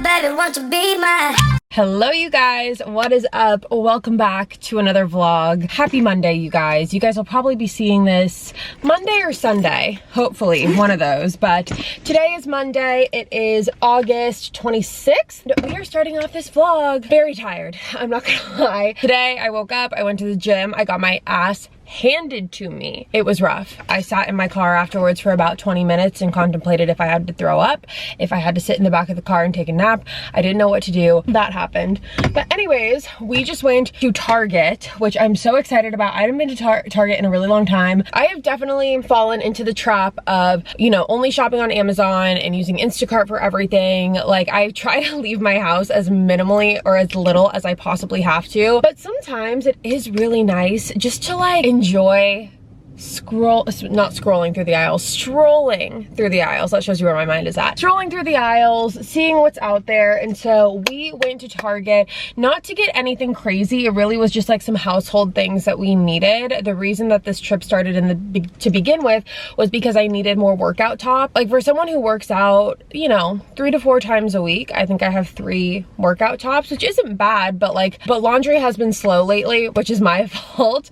baby, won't you be my... Hello you guys, what is up? Welcome back to another vlog. Happy Monday, you guys. You guys will probably be seeing this Monday or Sunday, hopefully one of those, but today is Monday. It is August 26th. We are starting off this vlog very tired, I'm not gonna lie. Today I woke up, I went to the gym, I got my ass handed to me. It was rough. I sat in my car afterwards for about 20 minutes and contemplated if I had to throw up, if I had to sit in the back of the car and take a nap. I didn't know what to do. That happened. But anyways, we just went to Target, which I'm so excited about. I haven't been to Target in a really long time. I have definitely fallen into the trap of, you know, only shopping on Amazon and using Instacart for everything. Like, I try to leave my house as minimally or as little as I possibly have to. But sometimes it is really nice just to like enjoy not scrolling through the aisles, strolling through the aisles. That shows you where my mind is at. Strolling through the aisles, seeing what's out there. And so we went to Target, not to get anything crazy. It really was just like some household things that we needed. The reason that this trip started to begin with was because I needed more workout top. Like, for someone who works out, you know, 3 to 4 times a week, I think I have 3 workout tops, which isn't bad, but laundry has been slow lately, which is my fault.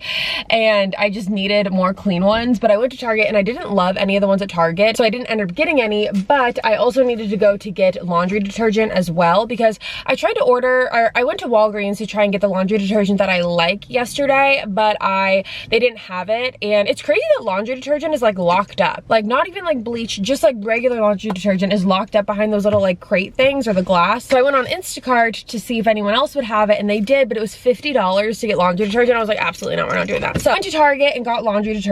And I just needed more clean ones. But I went to Target and I didn't love any of the ones at Target, so I didn't end up getting any. But I also needed to go to get laundry detergent as well, because I tried to order, or I went to Walgreens to try and get the laundry detergent that I like yesterday, but they didn't have it. And it's crazy that laundry detergent is like locked up, like not even like bleach, just like regular laundry detergent is locked up behind those little like crate things or the glass. So I went on Instacart to see if anyone else would have it, and they did, but it was $50 to get laundry detergent. I was like, absolutely not, we're not doing that. So I went to Target and got laundry detergent.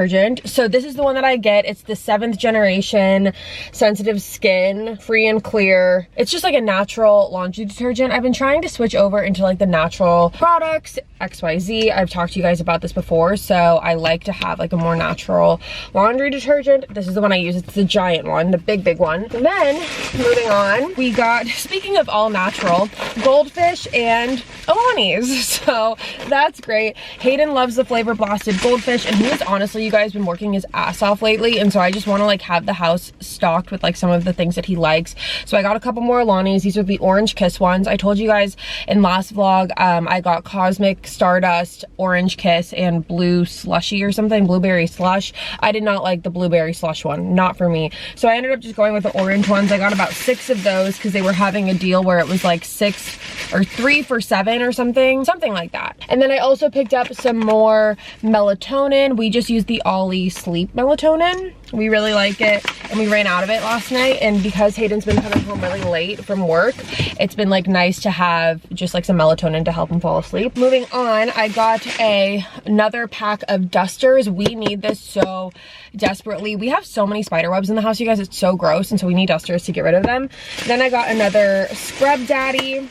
So this is the one that I get. It's the 7th generation sensitive skin, free and clear. It's just like a natural laundry detergent. I've been trying to switch over into like the natural products, XYZ. I've talked to you guys about this before, so I like to have like a more natural laundry detergent. This is the one I use. It's the giant one, the big one. And then moving on, we got, speaking of all natural, Goldfish and Alani's. So that's great. Hayden loves the flavor blasted Goldfish, and he has honestly, you guys, been working his ass off lately, and so I just want to like have the house stocked with like some of the things that he likes. So I got a couple more Alani's. These are the Orange Kiss ones. I told you guys in last vlog, I got Cosmic Stardust, Orange Kiss, and Blue Slushy or something, Blueberry Slush. I did not like the Blueberry Slush one, not for me. So I ended up just going with the orange ones. I got about 6 of those because they were having a deal where it was like 6 or 3 for $7 or something like that. And then I also picked up some more melatonin. We just used the Ollie Sleep melatonin. We really like it, and we ran out of it last night, and because Hayden's been coming home really late from work, it's been like nice to have just like some melatonin to help him fall asleep. Moving on, I got another pack of dusters. We need this so desperately. We have so many spider webs in the house, you guys. It's so gross, and so we need dusters to get rid of them. Then I got another Scrub Daddy.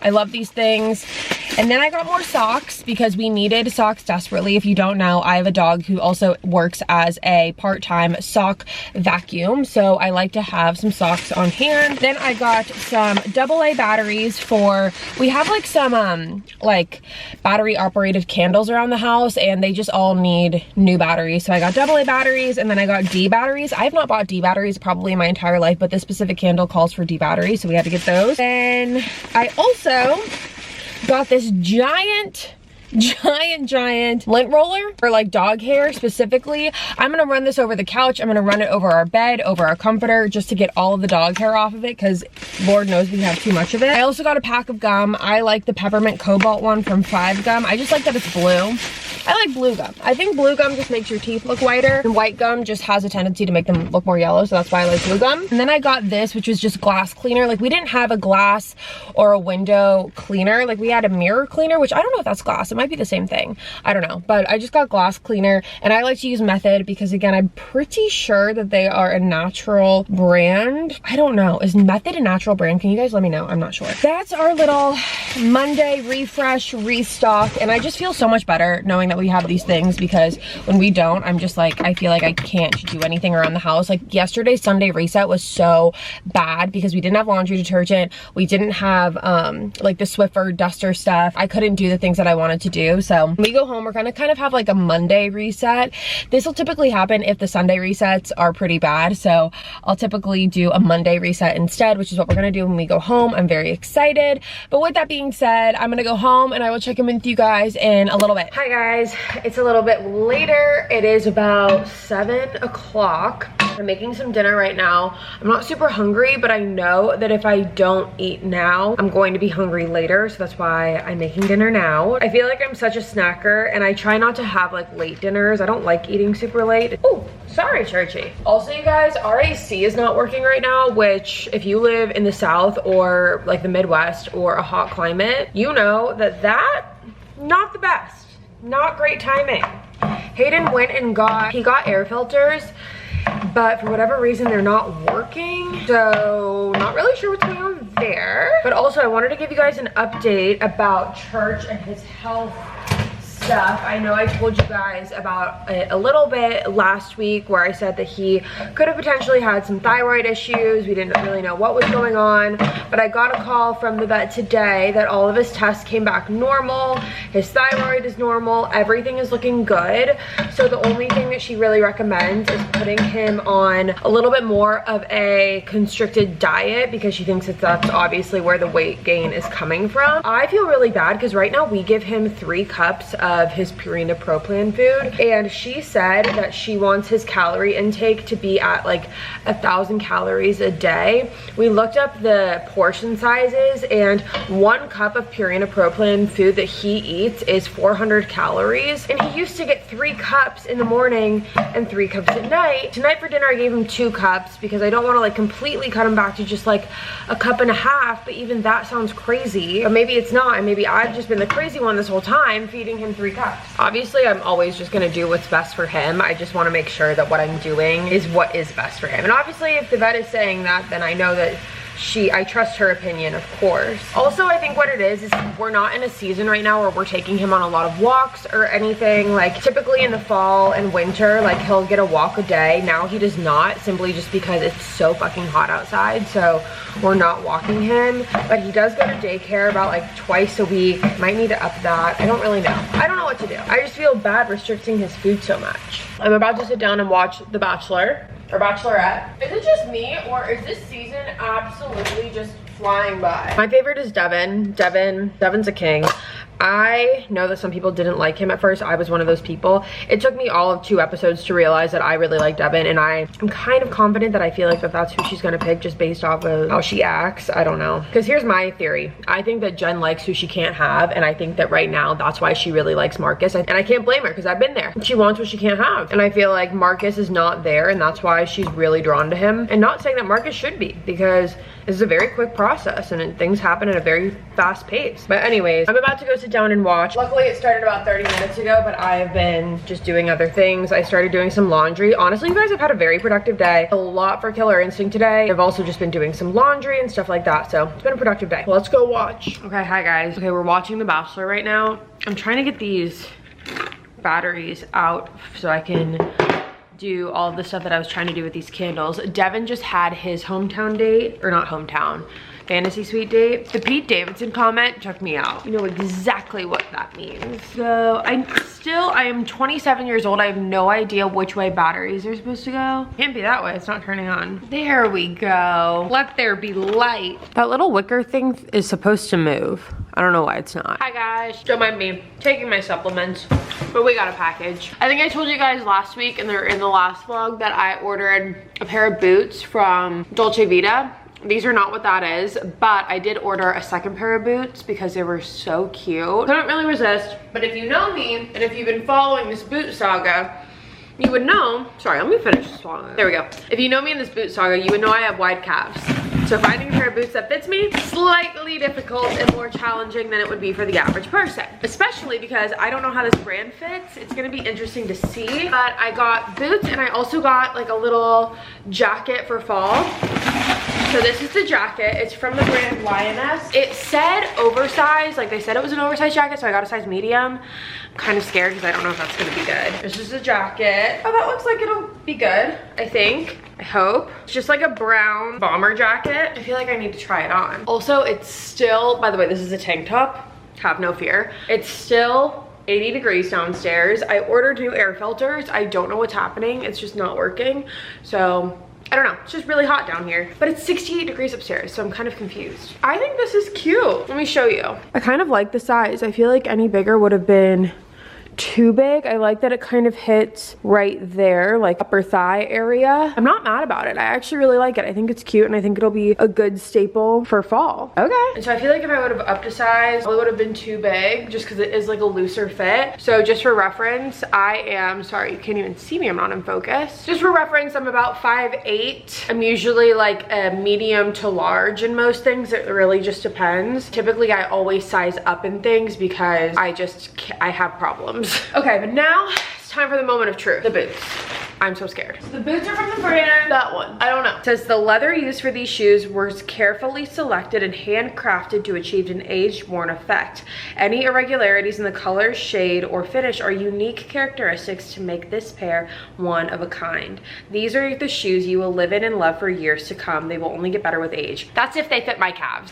I love these things. And then I got more socks because we needed socks desperately. If you don't know, I have a dog who also works as a part-time sock vacuum, so I like to have some socks on hand. Then I got some AA batteries for, we have like some like battery operated candles around the house, and they just all need new batteries. So I got AA batteries, and then I got D batteries. I have not bought D batteries probably in my entire life, but this specific candle calls for D batteries, so we had to get those. Then I also got this giant lint roller for like dog hair specifically. I'm gonna run this over the couch. I'm gonna run it over our bed, over our comforter, just to get all of the dog hair off of it, because Lord knows we have too much of it. I also got a pack of gum. I like the peppermint cobalt one from 5 Gum. I just like that it's blue. I like blue gum. I think blue gum just makes your teeth look whiter, and white gum just has a tendency to make them look more yellow, so that's why I like blue gum. And then I got this, which was just glass cleaner. Like, we didn't have a glass or a window cleaner. Like, we had a mirror cleaner, which I don't know if that's glass. It might be the same thing. I don't know, but I just got glass cleaner, and I like to use Method because, again, I'm pretty sure that they are a natural brand. I don't know. Is Method a natural brand? Can you guys let me know? I'm not sure. That's our little Monday refresh, restock, and I just feel so much better knowing that we have these things, because when we don't, I'm just like, I feel like I can't do anything around the house. Like yesterday's Sunday reset was so bad because we didn't have laundry detergent. We didn't have like the Swiffer duster stuff. I couldn't do the things that I wanted to do. So when we go home, we're gonna kind of have like a Monday reset. This will typically happen if the Sunday resets are pretty bad. So I'll typically do a Monday reset instead, which is what we're gonna do when we go home. I'm very excited. But with that being said, I'm gonna go home and I will check in with you guys in a little bit. Hi guys, it's a little bit later. It is about 7 o'clock. I'm making some dinner right now. I'm not super hungry, but I know that if I don't eat now, I'm going to be hungry later. So that's why I'm making dinner now. I feel like I'm such a snacker and I try not to have like late dinners. I don't like eating super late. Oh, sorry, Churchy. Also, you guys, our AC is not working right now, which if you live in the South or like the Midwest or a hot climate, you know that not the best, not great timing. Hayden went and got air filters, but for whatever reason they're not working, so not really sure what's going on there. But also I wanted to give you guys an update about Church and his health stuff. I know I told you guys about it a little bit last week where I said that he could have potentially had some thyroid issues. We didn't really know what was going on, but I got a call from the vet today that all of his tests came back normal. His thyroid is normal. Everything is looking good. So the only thing that she really recommends is putting him on a little bit more of a constricted diet because she thinks that that's obviously where the weight gain is coming from. I feel really bad because right now we give him 3 cups of his Purina Pro Plan food, and she said that she wants his calorie intake to be at like 1,000 calories a day. We looked up the portion sizes, and 1 cup of Purina Pro Plan food that he eats is 400 calories, and he used to get 3 cups in the morning and 3 cups at night. Tonight for dinner I gave him 2 cups because I don't want to like completely cut him back to just like a cup and a half, but even that sounds crazy. Or maybe it's not, and maybe I've just been the crazy one this whole time feeding him 3 cups. Obviously, I'm always just gonna do what's best for him. I just wanna make sure that what I'm doing is what is best for him. And obviously, if the vet is saying that, then I know that I trust her opinion, of course. Also, I think what it is we're not in a season right now where we're taking him on a lot of walks or anything. Like typically in the fall and winter, like he'll get a walk a day. Now he does not, simply just because it's so fucking hot outside. So we're not walking him, but he does go to daycare about like twice a week. Might need to up that. I don't really know. I don't know what to do. I just feel bad restricting his food so much. I'm about to sit down and watch The Bachelor. Or Bachelorette. Is it just me, or is this season absolutely just flying by? My favorite is Devin. Devin's a king. I know that some people didn't like him at first. I was one of those people. It took me all of 2 episodes to realize that I really like Devin, and I'm kind of confident that I feel like that's who she's gonna pick just based off of how she acts. I don't know. Because here's my theory. I think that Jen likes who she can't have, and I think that right now that's why she really likes Marcus. And I can't blame her because I've been there. She wants what she can't have. And I feel like Marcus is not there, and that's why she's really drawn to him. And not saying that Marcus should be, because this is a very quick process and things happen at a very fast pace. But anyways, I'm about to go sit down and watch. Luckily it started about 30 minutes ago, but I've been just doing other things. I started doing some laundry. Honestly, you guys, have had a very productive day. A lot for Killer Instinct today. I've also just been doing some laundry and stuff like that. So it's been a productive day. Let's go watch. Okay, hi guys. Okay, we're watching The Bachelor right now. I'm trying to get these batteries out so I can do all of the stuff that I was trying to do with these candles. Devin just had his hometown date, or not hometown, fantasy suite date. The Pete Davidson comment took me out. You know exactly what that means. So I am 27 years old. I have no idea which way batteries are supposed to go. Can't be that way, it's not turning on. There we go. Let there be light. That little wicker thing is supposed to move. I don't know why it's not. Hi guys, don't mind me taking my supplements, but we got a package. I think I told you guys last week, and they're in the last vlog, that I ordered a pair of boots from Dolce Vita. These are not what that is, but I did order a second pair of boots because they were so cute. Couldn't really resist, but if you know me, and if you've been following this boot saga, you would know, sorry, let me finish this one. There we go. If you know me in this boot saga, you would know I have wide calves. So finding a pair of boots that fits me, slightly difficult and more challenging than it would be for the average person. Especially because I don't know how this brand fits. It's gonna be interesting to see. But I got boots, and I also got like a little jacket for fall. So this is the jacket. It's from the brand Lioness. It said oversized, like they said it was an oversized jacket, so I got a size medium. I'm kind of scared because I don't know if that's gonna be good. This is the jacket. Oh, that looks like it'll be good, I think. I hope. It's just like a brown bomber jacket. I feel like I need to try it on. Also, it's still, by the way, this is a tank top. Have no fear. It's still 80 degrees downstairs. I ordered new air filters. I don't know what's happening. It's just not working. So I don't know, it's just really hot down here. But it's 68 degrees upstairs, so I'm kind of confused. I think this is cute. Let me show you. I kind of like the size. I feel like any bigger would have been too big. I like that it kind of hits right there, like upper thigh area. I'm not mad about it. I actually really like it. I think it's cute and I think it'll be a good staple for fall. Okay. And so I feel like if I would have upped a size, it would have been too big just because it is like a looser fit. So just for reference, I am, sorry, you can't even see me. I'm not in focus. Just for reference, I'm about 5'8". I'm usually like a medium to large in most things. It really just depends. Typically, I always size up in things because I have problems. Okay, but now it's time for the moment of truth. The boots. I'm so scared. So the boots are from the brand, that one. I don't know. It says the leather used for these shoes was carefully selected and handcrafted to achieve an age-worn effect. Any irregularities in the color, shade, or finish are unique characteristics to make this pair one of a kind. These are the shoes you will live in and love for years to come. They will only get better with age. That's if they fit my calves.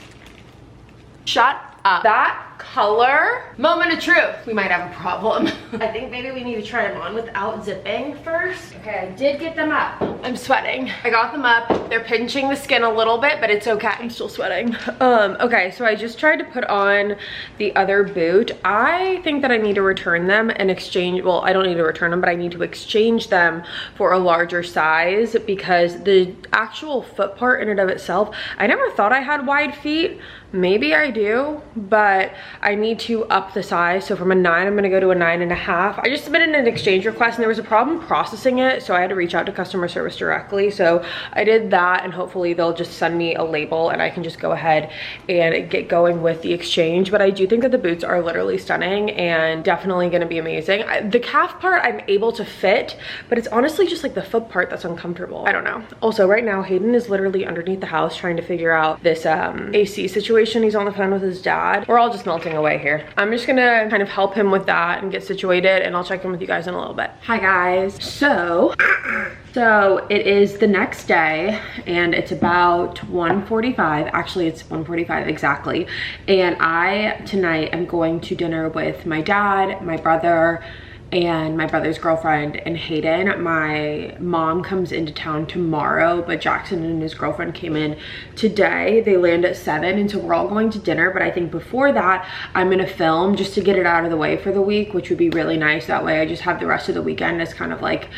Shut up. That color, moment of truth, we might have a problem. I think maybe we need to try them on without zipping first. Okay, I did get them up. I'm sweating. I got them up. They're pinching the skin a little bit, but it's okay. I'm still sweating. Okay, so I just tried to put on the other boot. I think that I need to return them and exchange, well, I don't need to return them, but I need to exchange them for a larger size because the actual foot part in and of itself, I never thought I had wide feet. Maybe I do, but I need to up the size. So from a 9, I'm gonna go to a 9.5. I just submitted an exchange request and there was a problem processing it, so I had to reach out to customer service directly. So I did that and hopefully they'll just send me a label and I can just go ahead and get going with the exchange. But I do think that the boots are literally stunning and definitely gonna be amazing. The calf part I'm able to fit, but it's honestly just like the foot part that's uncomfortable. I don't know. Also, right now, Hayden is literally underneath the house trying to figure out this AC situation. He's on the phone with his dad. We're all just melting away here. I'm just gonna kind of help him with that and get situated, and I'll check in with you guys in a little bit. Hi guys. So it is the next day and it's about 1:45. Actually, it's 1:45 exactly. And I tonight am going to dinner with my dad, my brother, and my brother's girlfriend and Hayden. My mom comes into town tomorrow, but Jackson and his girlfriend came in today. They land at 7, and so we're all going to dinner. But I think before that, I'm gonna film just to get it out of the way for the week, which would be really nice. That way I just have the rest of the weekend as kind of like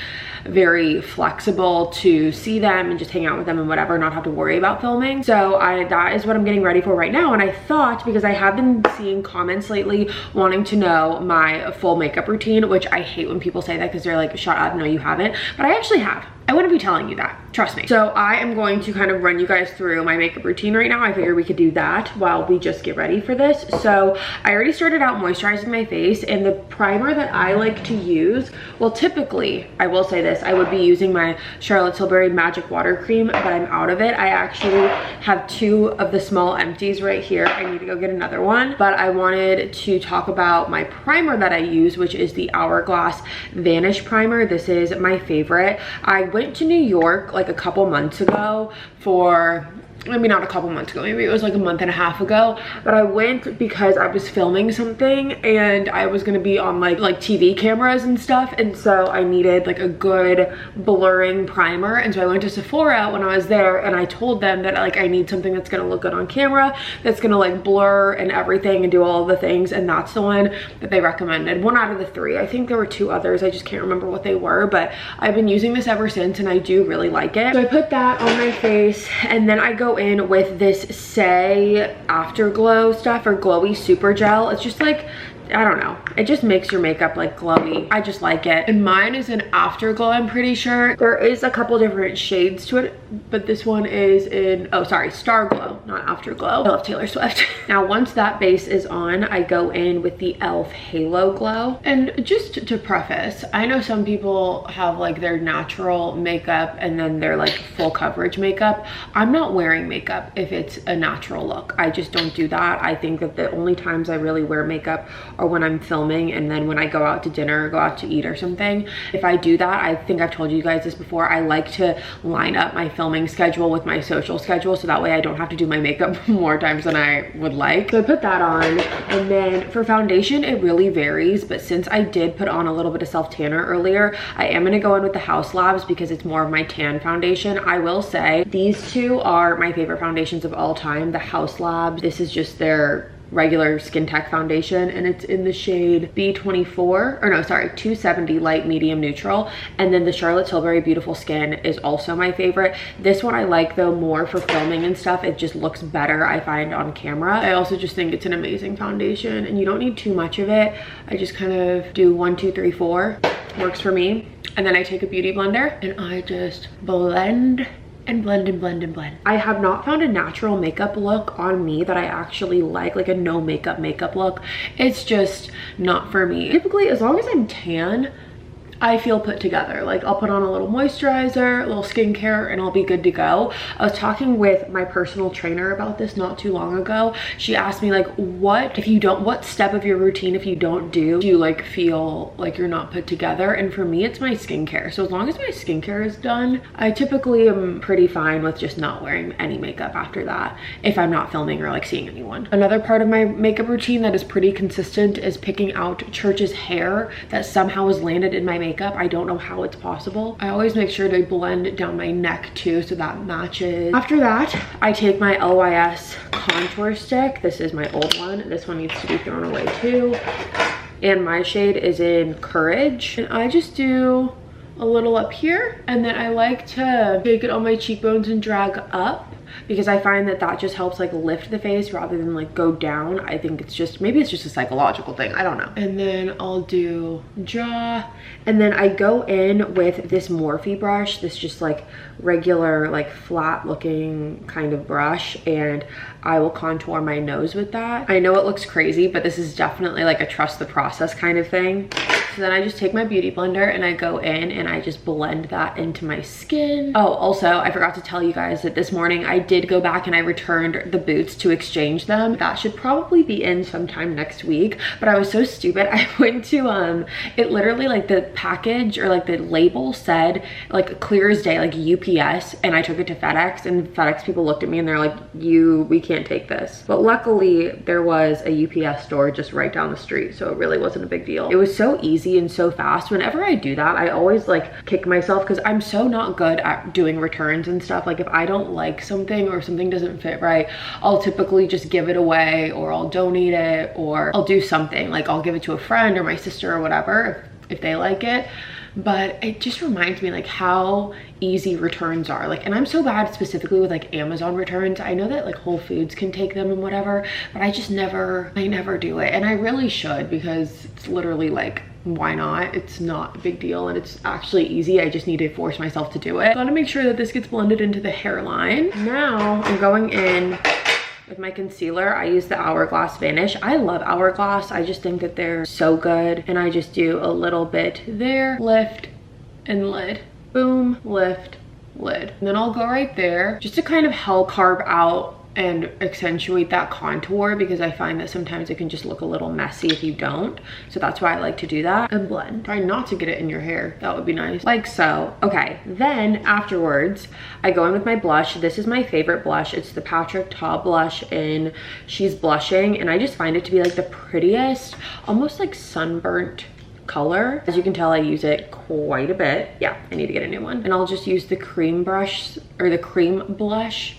very flexible to see them and just hang out with them and whatever, not have to worry about filming. So that is what I'm getting ready for right now. And I thought, because I have been seeing comments lately wanting to know my full makeup routine, which I hate when people say that because they're like, shut up, no you haven't, but I actually have. I wouldn't be telling you that, trust me. So I am going to kind of run you guys through my makeup routine right now. I figured we could do that while we just get ready for this. So I already started out moisturizing my face, and the primer that I like to use, well, typically, I will say this, I would be using my Charlotte Tilbury Magic Water Cream, but I'm out of it. I actually have 2 of the small empties right here. I need to go get another one, but I wanted to talk about my primer that I use, which is the Hourglass Vanish Primer. This is my favorite. I went to New York like a couple months ago for, maybe not a couple months ago, maybe it was like a month and a half ago, but I went because I was filming something and I was gonna be on like TV cameras and stuff, and so I needed like a good blurring primer. And so I went to Sephora when I was there and I told them that like I need something that's gonna look good on camera, that's gonna like blur and everything and do all of the things, and that's the one that they recommended. 1 out of the 3. I think there were 2 others, I just can't remember what they were, but I've been using this ever since and I do really like it. So I put that on my face, and then I go in with this Say Afterglow stuff, or Glowy Super Gel. It's just like, I don't know. It just makes your makeup like glowy. I just like it. And mine is an afterglow, I'm pretty sure. There is a couple different shades to it, but this one is in, oh sorry, Star Glow, not Afterglow. I love Taylor Swift. Now once that base is on, I go in with the e.l.f. Halo Glow. And just to preface, I know some people have like their natural makeup and then their like full coverage makeup. I'm not wearing makeup if it's a natural look. I just don't do that. I think that the only times I really wear makeup are when I'm filming, and then when I go out to dinner or go out to eat or something. If I do that, I think I've told you guys this before, I like to line up my filming schedule with my social schedule, so that way I don't have to do my makeup more times than I would like. So I put that on, and then for foundation, it really varies, but since I did put on a little bit of self tanner earlier, I am gonna go in with the House Labs because it's more of my tan foundation. I will say these two are my favorite foundations of all time. The House Labs, this is just their regular Skin Tech foundation, and it's in the shade B24, or no, sorry, 270 light medium neutral. And then the Charlotte Tilbury Beautiful Skin is also my favorite. This one I like though more for filming and stuff. It just looks better, I find, on camera. I also just think it's an amazing foundation, and you don't need too much of it. I just kind of do 1, 2, 3, 4, works for me. And then I take a beauty blender and I just blend and blend and blend and blend. I have not found a natural makeup look on me that I actually like a no makeup look. It's just not for me. Typically, as long as I'm tan, I feel put together. Like I'll put on a little moisturizer, a little skincare, and I'll be good to go. I was talking with my personal trainer about this not too long ago. She asked me like, what step of your routine, if you don't do you like feel like you're not put together? And for me, it's my skincare. So as long as my skincare is done, I typically am pretty fine with just not wearing any makeup after that, if I'm not filming or like seeing anyone. Another part of my makeup routine that is pretty consistent is picking out Church's hair that somehow has landed in my makeup. I don't know how it's possible. I always make sure to blend down my neck too, so that matches. After that, I take my LYS contour stick. This is my old one. This one needs to be thrown away too. And my shade is in Courage. And I just do a little up here, and then I like to take it on my cheekbones and drag up, because I find that that just helps like lift the face rather than like go down. I think it's just, maybe it's just a psychological thing, I don't know. And then I'll do jaw, and then I go in with this Morphe brush, this just like regular like flat looking kind of brush, and I will contour my nose with that. I know it looks crazy, but this is definitely like a trust the process kind of thing. So then I just take my beauty blender and I go in and I just blend that into my skin. Oh, also, I forgot to tell you guys that this morning I did go back and I returned the boots to exchange them. That should probably be in sometime next week, but I was so stupid. I went to, it literally like the package or like the label said like clear as day, like UPS, and I took it to FedEx, and FedEx people looked at me and they're like, we can't take this. But luckily there was a UPS store just right down the street, so it really wasn't a big deal. It was so easy and so fast. Whenever I do that, I always like kick myself because I'm so not good at doing returns and stuff. Like if I don't like something or something doesn't fit right, I'll typically just give it away, or I'll donate it, or I'll do something like I'll give it to a friend or my sister or whatever if they like it. But it just reminds me like how easy returns are. Like, and I'm so bad specifically with like Amazon returns. I know that like Whole Foods can take them and whatever, but I never do it. And I really should, because it's literally like, why not? It's not a big deal and it's actually easy. I just need to force myself to do it. Gotta make sure that this gets blended into the hairline. Now I'm going in with my concealer. I use the Hourglass Vanish. I love Hourglass. I just think that they're so good. And I just do a little bit there, lift and lid. Boom, lift, lid. And then I'll go right there just to kind of help carve out and accentuate that contour, because I find that sometimes it can just look a little messy if you don't. So that's why I like to do that. And blend. Try not to get it in your hair. That would be nice. Like so. Okay, then afterwards, I go in with my blush. This is my favorite blush. It's the Patrick Ta blush in She's Blushing, and I just find it to be like the prettiest, almost like sunburnt color. As you can tell, I use it quite a bit. Yeah, I need to get a new one. And I'll just use the cream brush, or the cream blush,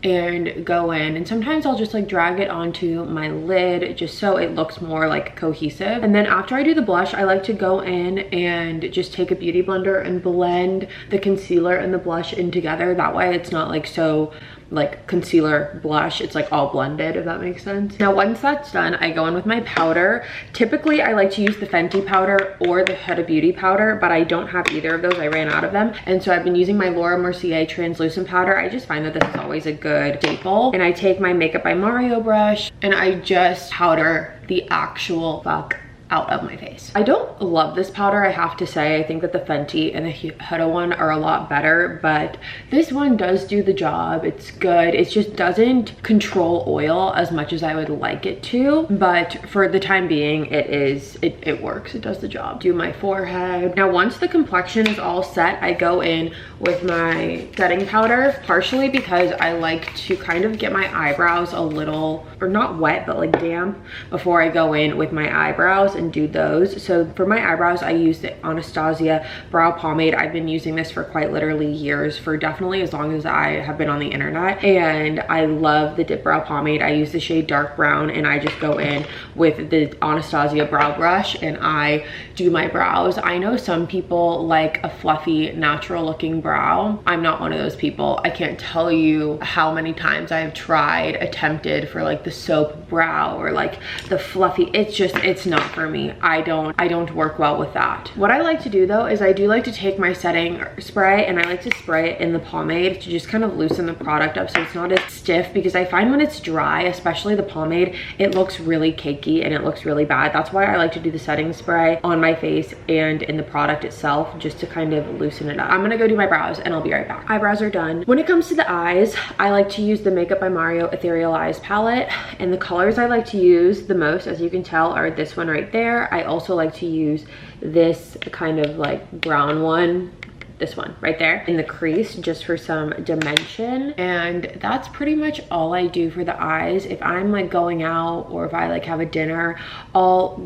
and go in, and sometimes I'll just like drag it onto my lid just so it looks more like cohesive. And then after I do the blush, I like to go in and just take a beauty blender and blend the concealer and the blush in together. That way it's not like so like concealer, blush. It's like all blended, if that makes sense. Now once that's done, I go in with my powder. Typically I like to use the Fenty powder or the Huda Beauty powder, but I don't have either of those. I ran out of them, and so I've been using my Laura Mercier translucent powder. I just find that this is always a good staple. And I take my Makeup by Mario brush and I just powder the actual fuck out of my face. I don't love this powder, I have to say. I think that the Fenty and the Huda one are a lot better, but this one does do the job. It's good. It just doesn't control oil as much as I would like it to, but for the time being, it works. It does the job. Do my forehead. Now, once the complexion is all set, I go in with my setting powder, partially because I like to kind of get my eyebrows a little, or not wet, but like damp before I go in with my eyebrows and do those. So for my eyebrows, I use the Anastasia brow pomade. I've been using this for quite literally years, for definitely as long as I have been on the internet, and I love the dip brow pomade. I use the shade dark brown, and I just go in with the Anastasia brow brush and I do my brows. I know some people like a fluffy, natural looking brow. I'm not one of those people. I can't tell you how many times I have attempted for like the soap brow or like the fluffy. It's not for me. I don't work well with that. What I like to do though is I do like to take my setting spray and I like to spray it in the pomade to just kind of loosen the product up so it's not as stiff, because I find when it's dry, especially the pomade, it looks really cakey and it looks really bad. That's why I like to do the setting spray on my face and in the product itself, just to kind of loosen it up. I'm gonna go do my brows and I'll be right back. Eyebrows are done. When it comes to the eyes, I like to use the Makeup by Mario Ethereal Eyes palette, and the colors I like to use the most, as you can tell, are this one right there. I also like to use this kind of like brown one, this one right there in the crease, just for some dimension. And that's pretty much all I do for the eyes. If I'm like going out or if I like have a dinner, I'll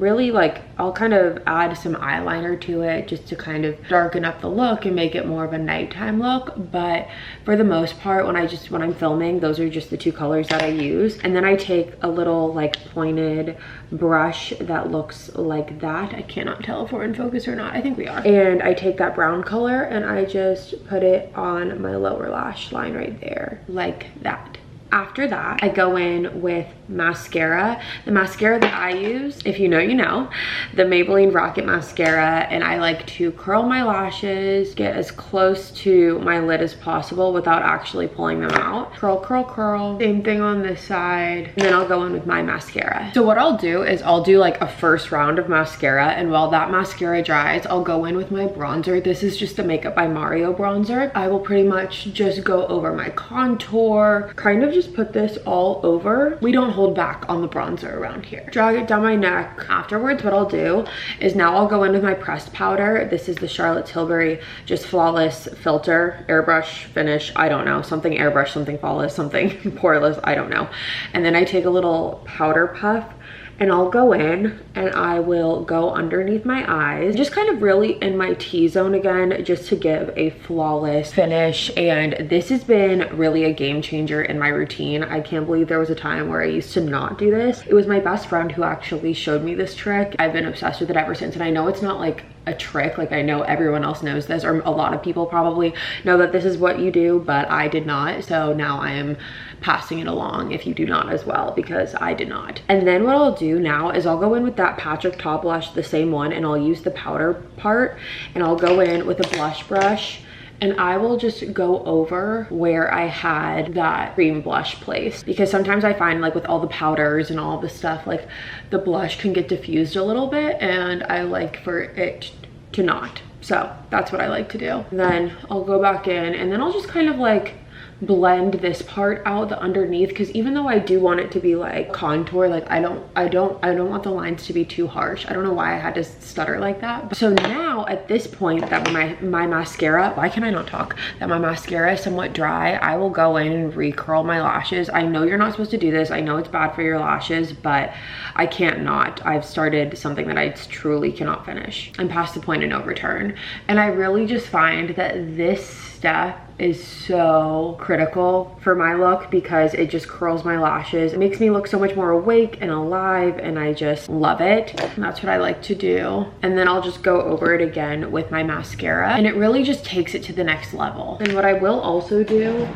kind of add some eyeliner to it just to kind of darken up the look and make it more of a nighttime look. But for the most part, when I'm filming, those are just the two colors that I use. And then I take a little like pointed brush that looks like that. I cannot tell if we're in focus or not. I think we are. And I take that brown color and I just put it on my lower lash line right there, like that. After that, I go in with mascara. The mascara that I use, if you know, you know, the Maybelline Rocket Mascara, and I like to curl my lashes, get as close to my lid as possible without actually pulling them out. Curl, curl, curl. Same thing on this side. And then I'll go in with my mascara. So what I'll do is I'll do like a first round of mascara, and while that mascara dries, I'll go in with my bronzer. This is just a Makeup by Mario bronzer. I will pretty much just go over my contour, kind of just put this all over. We don't hold back on the bronzer around here. Drag it down my neck. Afterwards, what I'll do is now I'll go in with my pressed powder. This is the Charlotte Tilbury just Flawless Filter Airbrush Finish. I don't know, something airbrush, something flawless, something poreless, I don't know. And then I take a little powder puff and I'll go in and I will go underneath my eyes, just kind of really in my T-zone again, just to give a flawless finish. And this has been really a game changer in my routine. I can't believe there was a time where I used to not do this. It was my best friend who actually showed me this trick. I've been obsessed with it ever since, and I know it's not like a trick, like I know everyone else knows this, or a lot of people probably know that this is what you do, but I did not. So now I am passing it along if you do not as well, because I did not. And then what I'll do now is I'll go in with that Patrick Top Blush, the same one, and I'll use the powder part, and I'll go in with a blush brush and I will just go over where I had that cream blush placed, because sometimes I find like with all the powders and all the stuff, like the blush can get diffused a little bit, and I like for it to not. So that's what I like to do. And then I'll go back in and then I'll just kind of like blend this part out, the underneath, because even though I do want it to be like contour, like I don't want the lines to be too harsh. I don't know why I had to stutter like that. So now at this point that my mascara, why can I not talk, that my mascara is somewhat dry, I will go in and recurl my lashes. I know you're not supposed to do this, I know it's bad for your lashes, but I can't not. I've started something that I truly cannot finish. I'm past the point of no return, and I really just find that this step is so critical for my look, because it just curls my lashes. It makes me look so much more awake and alive, and I just love it. And that's what I like to do. And then I'll just go over it again with my mascara, and it really just takes it to the next level. And what I will also do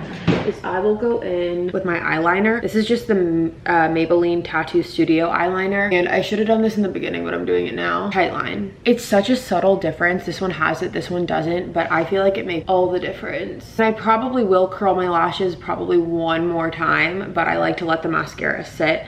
is I will go in with my eyeliner. This is just the Maybelline Tattoo Studio eyeliner. And I should have done this in the beginning, but I'm doing it now. Tight line. It's such a subtle difference. This one has it, this one doesn't, but I feel like it makes all the difference. And I probably will curl my lashes probably one more time, but I like to let the mascara sit.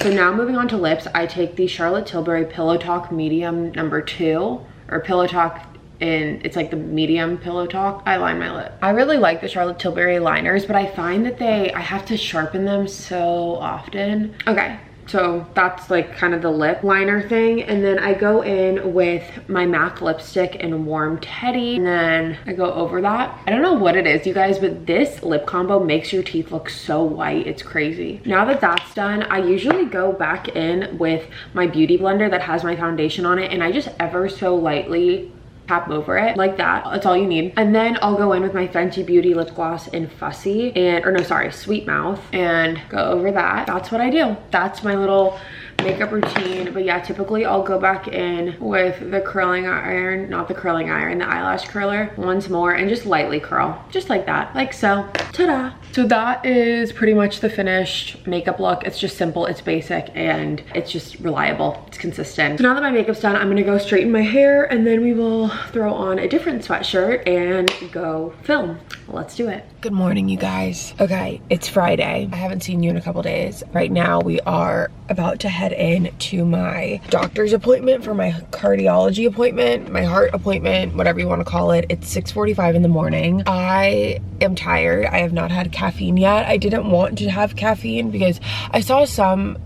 So now moving on to lips, I take the Charlotte Tilbury Pillow Talk Medium number 2, or Pillow Talk it's like the medium Pillow Talk. I line my lip. I really like the Charlotte Tilbury liners, but I find that I have to sharpen them so often. Okay. So that's like kind of the lip liner thing. And then I go in with my MAC lipstick in Warm Teddy. And then I go over that. I don't know what it is, you guys, but this lip combo makes your teeth look so white. It's crazy. Now that that's done, I usually go back in with my beauty blender that has my foundation on it. And I just ever so lightly tap over it like that. That's all you need. And then I'll go in with my Fenty Beauty lip gloss in Fussy Sweet Mouth, and go over that. That's what I do. That's my little makeup routine. But yeah, typically I'll go back in with the curling iron, not the curling iron, the eyelash curler once more, and just lightly curl, just like that, like so. Ta-da! So that is pretty much the finished makeup look. It's just simple, it's basic, and it's just reliable, it's consistent. So now that my makeup's done, I'm gonna go straighten my hair, and then we will throw on a different sweatshirt and go film. Let's do it. Good morning, you guys. Okay, it's Friday. I haven't seen you in a couple days. Right now we are about to head in to my doctor's appointment for my cardiology appointment, my heart appointment, whatever you want to call it. It's 6:45 in the morning. I am tired. I have not had caffeine yet. I didn't want to have caffeine because I saw some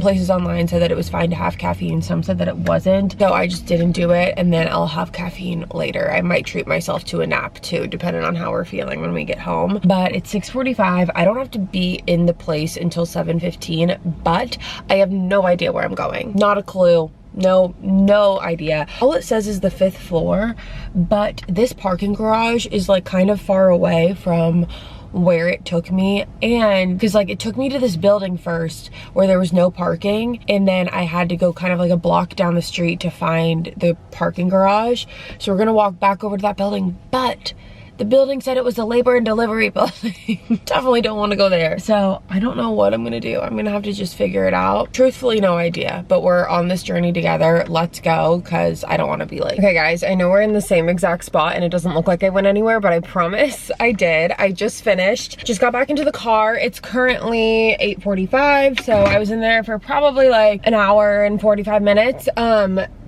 places online said that it was fine to have caffeine. Some said that it wasn't. So I just didn't do it, and then I'll have caffeine later. I might treat myself to a nap too, depending on how we're feeling when we get home. But it's 6:45. I don't have to be in the place until 7:15, but I have no idea where I'm going. Not a clue. No idea. All it says is the 5th floor, but this parking garage is like kind of far away from where it took me, and because like it took me to this building first where there was no parking, and then I had to go kind of like a block down the street to find the parking garage. So we're gonna walk back over to that building, but the building said it was a labor and delivery building. Definitely don't want to go there. So I don't know what I'm gonna do. I'm gonna have to just figure it out. Truthfully, no idea, but we're on this journey together. Let's go, because I don't want to be late. Okay guys, I know we're in the same exact spot and it doesn't look like I went anywhere, but I promise I did. I just finished, just got back into the car. It's currently 8:45, so I was in there for probably like an hour and 45 minutes.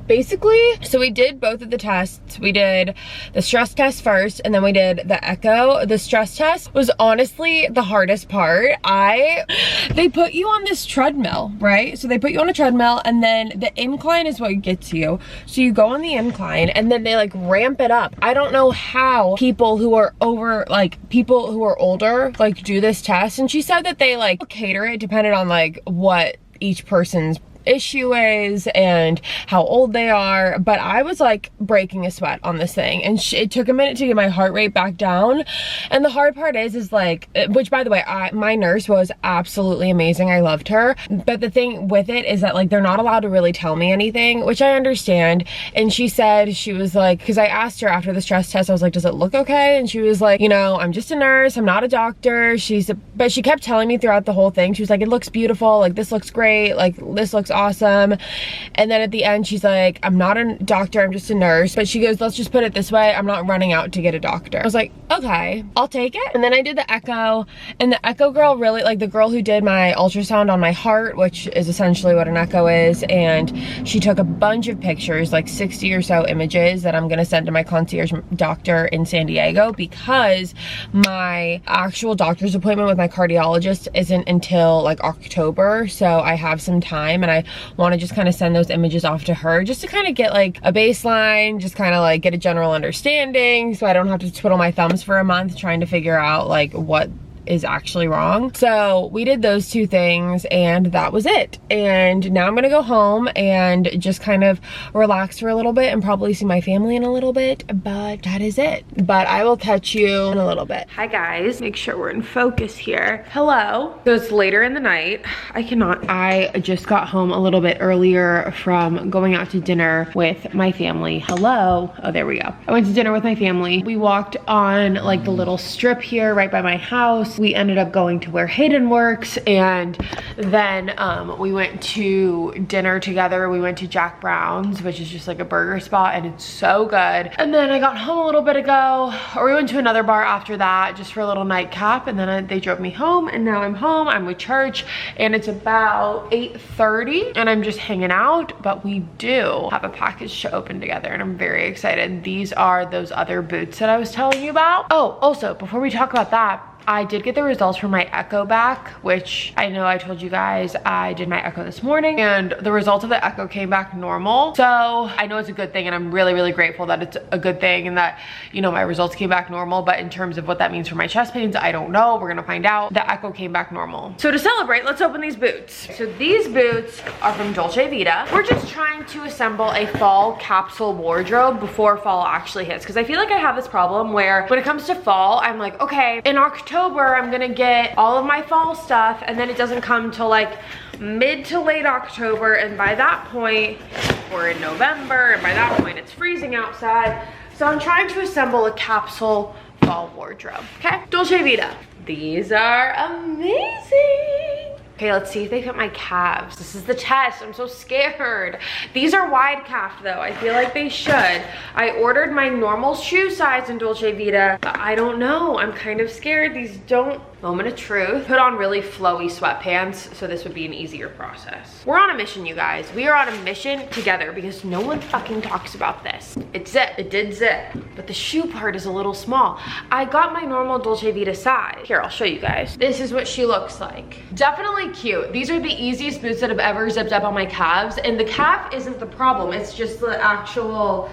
Basically, so we did both of the tests. We did the stress test first, and then we did the echo. The stress test was honestly the hardest part. They put you on this treadmill, right? So they put you on a treadmill, and then the incline is what gets you. So you go on the incline, and then they like ramp it up. I don't know how people who are older like do this test. And she said that they like cater it depending on like what each person's issue is and how old they are. But I was like breaking a sweat on this thing, and it took a minute to get my heart rate back down. And the hard part is like, which by the way, my nurse was absolutely amazing. I loved her. But the thing with it is that like they're not allowed to really tell me anything, which I understand. And she said, she was like, because I asked her after the stress test, I was like, does it look okay? And she was like, I'm just a nurse, I'm not a doctor. But she kept telling me throughout the whole thing, she was like, it looks beautiful, like this looks great, like this looks awesome. And then at the end she's like, I'm not a doctor, I'm just a nurse. But she goes, let's just put it this way, I'm not running out to get a doctor. I was like, okay, I'll take it. And then I did the echo, and the echo girl really, like the girl who did my ultrasound on my heart, which is essentially what an echo is, and she took a bunch of pictures, like 60 or so images that I'm gonna send to my concierge doctor in San Diego, because my actual doctor's appointment with my cardiologist isn't until like October. So I have some time, and I want to just kind of send those images off to her just to kind of get like a baseline, just kind of like get a general understanding, so I don't have to twiddle my thumbs for a month trying to figure out like what is actually wrong. So we did those two things, and that was it. And now I'm gonna go home and just kind of relax for a little bit and probably see my family in a little bit, but that is it. But I will catch you in a little bit. Hi guys, make sure we're in focus here. Hello. So it's later in the night. I just got home a little bit earlier from going out to dinner with my family. Hello. Oh, there we go. I went to dinner with my family. We walked on like the little strip here right by my house. house. We ended up going to where Hayden works, and then we went to dinner together. We went to Jack Brown's, which is just like a burger spot, and it's so good. And then I got home a little bit ago, or we went to another bar after that just for a little nightcap, and then they drove me home, and now I'm home. I'm with church, and it's about 8:30, and I'm just hanging out, but we do have a package to open together, and I'm very excited. These are those other boots that I was telling you about. Oh, also, before we talk about that, I did get the results from my echo back, which I know I told you guys I did my echo this morning, and the results of the echo came back normal. So I know it's a good thing, and I'm really, really grateful that it's a good thing and that, you know, my results came back normal. But in terms of what that means for my chest pains, I don't know. We're gonna find out. The echo came back normal. So to celebrate, let's open these boots. So these boots are from Dolce Vita. We're just trying to assemble a fall capsule wardrobe before fall actually hits, because I feel like I have this problem where when it comes to fall, I'm like, okay, in October, I'm gonna get all of my fall stuff, and then it doesn't come till like mid to late October, and by that point we're in November, and by that point it's freezing outside. So I'm trying to assemble a capsule fall wardrobe. Okay, Dolce Vita. These are amazing. Okay, let's see if they fit my calves. This is the test. I'm so scared. These are wide calf though. I feel like they should. I ordered my normal shoe size in Dolce Vita, but I don't know. I'm kind of scared. These don't. Moment of truth. Put on really flowy sweatpants, so this would be an easier process. We're on a mission, you guys. We are on a mission together because no one fucking talks about this. It zipped. It did zip, but the shoe part is a little small. I got my normal Dolce Vita size. Here, I'll show you guys. This is what she looks like. Definitely cute. These are the easiest boots that have ever zipped up on my calves, and the calf isn't the problem. It's just the actual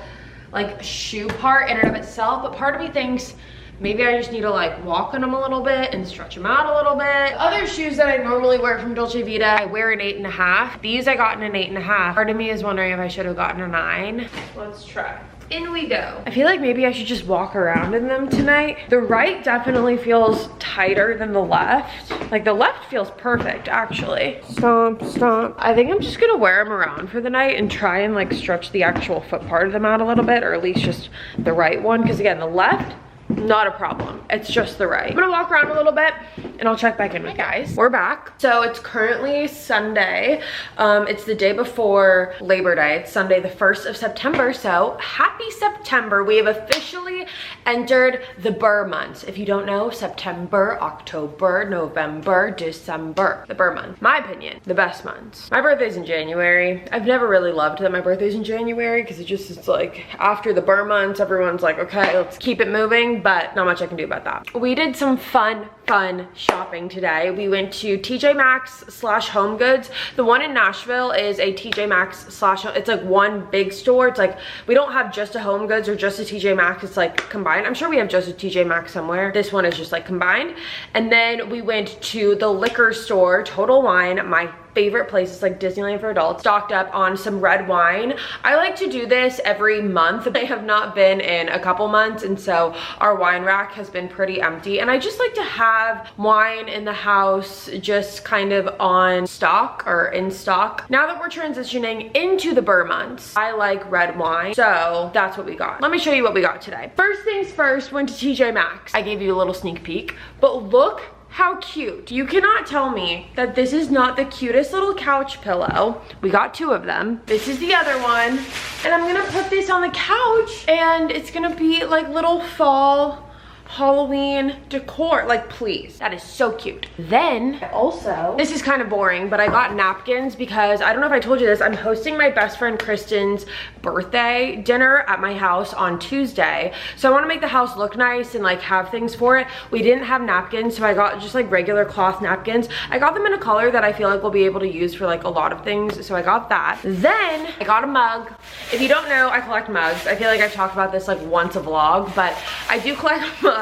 like shoe part in and of itself. But part of me thinks maybe I just need to like walk on them a little bit and stretch them out a little bit. Other shoes that I normally wear from Dolce Vita, I wear an 8.5. These I got in an 8.5. Part of me is wondering if I should have gotten a 9. Let's try. In we go. I feel like maybe I should just walk around in them tonight. The right definitely feels tighter than the left. Like the left feels perfect actually. Stomp, stomp. I think I'm just gonna wear them around for the night and try and like stretch the actual foot part of them out a little bit, or at least just the right one. Because again, the left, not a problem. It's just the right. I'm gonna walk around a little bit and I'll check back in with you guys. We're back. So it's currently Sunday. It's the day before Labor Day. It's Sunday, the 1st of September. So happy September. We have officially entered the Burr months. If you don't know, September, October, November, December. The Burr month. My opinion, the best months. My birthday's in January. I've never really loved that my birthday's in January because it's like after the Burr months, everyone's like, okay, let's keep it moving. But not much I can do about that. We did some fun shopping today. We went to TJ Maxx / Home Goods. The one in Nashville is a TJ Maxx / it's like one big store. It's like we don't have just a Home Goods or just a TJ Maxx. It's like combined. I'm sure we have just a TJ Maxx somewhere. This one is just like combined. And then we went to the liquor store, Total Wine, my favorite place. It's like Disneyland for adults. Stocked up on some red wine. I like to do this every month. I have not been in a couple months, and so our wine rack has been pretty empty, and I just like to have wine in the house just kind of on stock or in stock. Now that we're transitioning into the Burr months, I like red wine, so that's what we got. Let me show you what we got today. First things first, went to TJ Maxx. I gave you a little sneak peek, but look how cute. You cannot tell me that this is not the cutest little couch pillow. We got 2 of them. This is the other one. And I'm gonna put this on the couch, and it's gonna be like little fall Halloween decor. Like, please, that is so cute. Then also, this is kind of boring, but I got napkins because I don't know if I told you this, I'm hosting my best friend Kristen's birthday dinner at my house on Tuesday. So I want to make the house look nice and like have things for it. We didn't have napkins, so I got just like regular cloth napkins. I got them in a color that I feel like we'll be able to use for like a lot of things, so I got that. Then I got a mug. If you don't know, I collect mugs. I feel like I've talked about this like once a vlog, but I do collect mugs.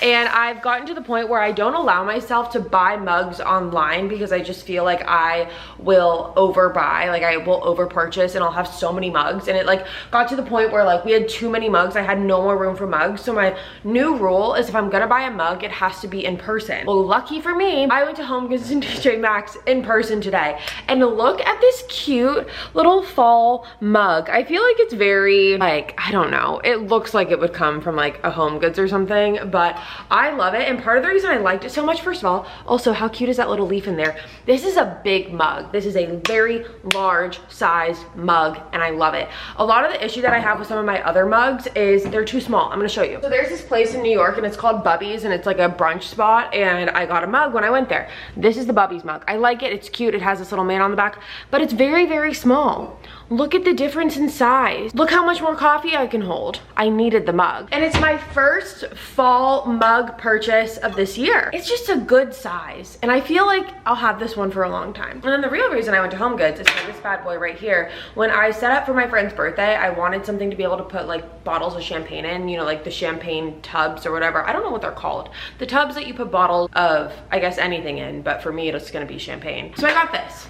And I've gotten to the point where I don't allow myself to buy mugs online because I just feel like I will overbuy, like I will over purchase, and I'll have so many mugs. And it like got to the point where like we had too many mugs. I had no more room for mugs. So my new rule is if I'm gonna buy a mug, it has to be in person. Well, lucky for me, I went to Home Goods and TJ Maxx in person today. And look at this cute little fall mug. I feel like it's very like, I don't know, it looks like it would come from like a Home Goods or something. something, but I love it. And part of the reason I liked it so much, first of all, also how cute is that little leaf in there? This is a big mug. This is a very large sized mug and I love it. A lot of the issue that I have with some of my other mugs is they're too small. I'm gonna show you. So there's this place in New York and it's called Bubby's and it's like a brunch spot, and I got a mug when I went there. This is the Bubby's mug. I like it. It's cute. It has this little man on the back, but it's very, very small. Look at the difference in size. Look how much more coffee I can hold. I needed the mug. And it's my first fall mug purchase of this year. It's just a good size. And I feel like I'll have this one for a long time. And then the real reason I went to Home Goods is for this bad boy right here. When I set up for my friend's birthday, I wanted something to be able to put like bottles of champagne in, you know, like the champagne tubs or whatever. I don't know what they're called. The tubs that you put bottles of, I guess, anything in, but for me, it's gonna be champagne. So I got this.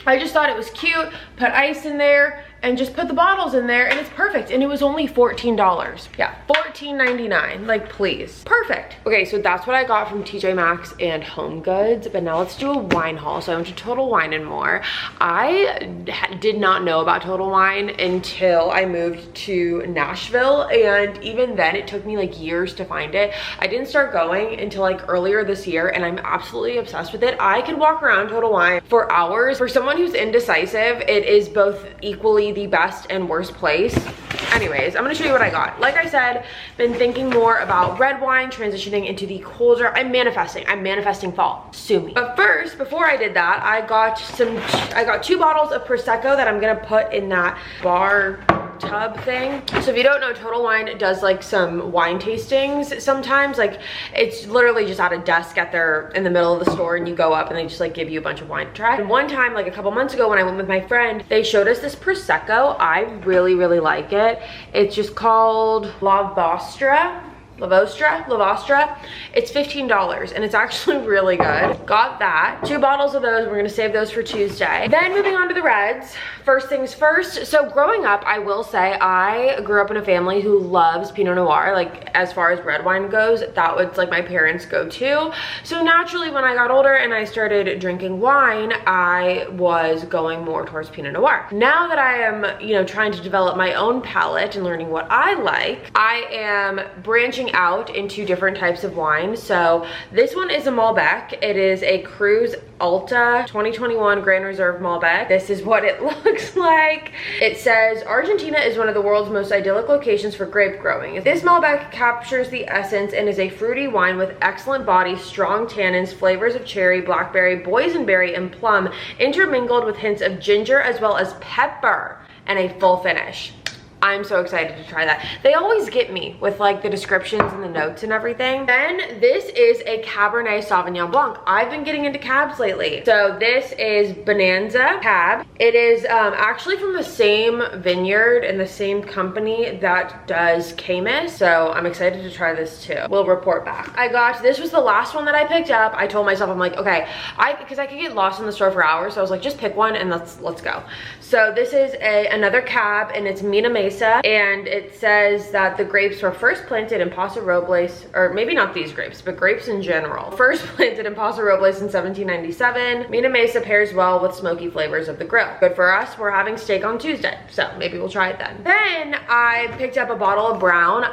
I just thought it was cute, put ice in there, and just put the bottles in there, and it's perfect. And it was only $14. Yeah, $14.99, like please. Perfect. Okay, so that's what I got from TJ Maxx and Home Goods, but now let's do a wine haul. So I went to Total Wine & More. I did not know about Total Wine until I moved to Nashville, and even then it took me like years to find it. I didn't start going until like earlier this year, and I'm absolutely obsessed with it. I could walk around Total Wine for hours. For someone who's indecisive, it is both equally the best and worst place. Anyways, I'm gonna show you what I got. Like I said, been thinking more about red wine, transitioning into the colder. I'm manifesting fall. Sue me. But first, before I did that, I got 2 bottles of Prosecco that I'm gonna put in that bar tub thing. So if you don't know, Total Wine does like some wine tastings sometimes. Like it's literally just at a desk in the middle of the store, and you go up and they just like give you a bunch of wine to try. And one time, like a couple months ago when I went with my friend, they showed us this Prosecco. I really, really like it. It's just called Lavostra. It's $15 and it's actually really good. Got that. 2 bottles of those. We're gonna save those for Tuesday. Then moving on to the reds. First things first. So growing up, I will say I grew up in a family who loves Pinot Noir. Like as far as red wine goes, that was like my parents' go-to. So naturally when I got older and I started drinking wine, I was going more towards Pinot Noir. Now that I am, you know, trying to develop my own palate and learning what I like, I am branching out into different types of wine. So this one is a Malbec. It is a Cruz Alta 2021 Grand Reserve Malbec. This is what it looks like. It says Argentina is one of the world's most idyllic locations for grape growing. This Malbec captures the essence and is a fruity wine with excellent body, strong tannins, flavors of cherry, blackberry, boysenberry, and plum, intermingled with hints of ginger as well as pepper, and a full finish. I'm so excited to try that. They always get me with like the descriptions and the notes and everything. Then this is a Cabernet Sauvignon Blanc. I've been getting into cabs lately. So this is Bonanza Cab. It is actually from the same vineyard and the same company that does Camus. So I'm excited to try this too. We'll report back. This was the last one that I picked up. I told myself, I'm like, okay, because I could get lost in the store for hours. So I was like, just pick one and let's go. So this is another cab and it's Mina Mesa. And it says that the grapes were first planted in Paso Robles, or maybe not these grapes, but grapes in general. First planted in Paso Robles in 1797. Mina Mesa pairs well with smoky flavors of the grill. Good for us, we're having steak on Tuesday, so maybe we'll try it then. Then I picked up a bottle of brown.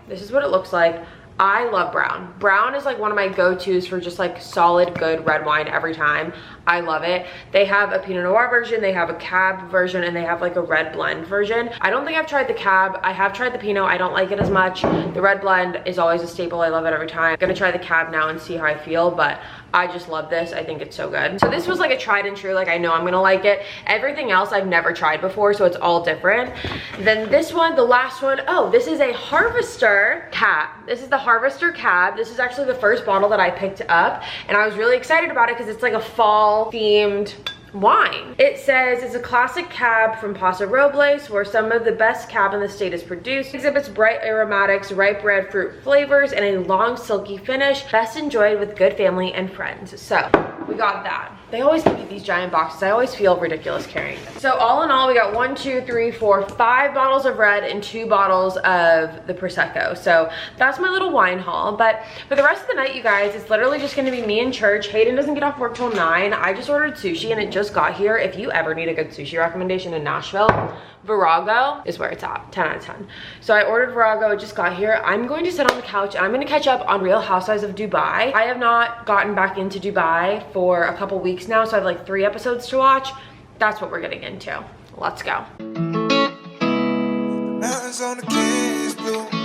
This is what it looks like. I love brown. Brown is like one of my go-tos for just like solid, good red wine every time. I love it. They have a Pinot Noir version, they have a Cab version, and they have like a red blend version. I don't think I've tried the Cab. I have tried the Pinot. I don't like it as much. The red blend is always a staple. I love it every time. I'm gonna try the Cab now and see how I feel, but I just love this. I think it's so good. So this was like a tried and true, like I know I'm gonna like it. Everything else I've never tried before, so it's all different. Then this one, the last one, oh, this is a Harvester Cab. This is the Harvester Cab. This is actually the first bottle that I picked up, and I was really excited about it because it's like a fall themed wine. It says it's a classic cab from Paso Robles, where some of the best cab in the state is produced. Exhibits bright aromatics, ripe red fruit flavors, and a long silky finish. Best enjoyed with good family and friends. So we got that. They always give you these giant boxes. I always feel ridiculous carrying them. So all in all, we got 1, 2, 3, 4, 5 bottles of red and 2 bottles of the Prosecco. So that's my little wine haul. But for the rest of the night, you guys, it's literally just gonna be me in church. Hayden doesn't get off work till 9. I just ordered sushi and it just got here. If you ever need a good sushi recommendation in Nashville, Virago is where it's at, 10 out of 10. So I ordered Virago, it just got here. I'm going to sit on the couch and I'm gonna catch up on Real Housewives of Dubai. I have not gotten back into Dubai for a couple weeks now, so I have like 3 episodes to watch. That's what we're getting into. Let's go. Mountains on the keys blue.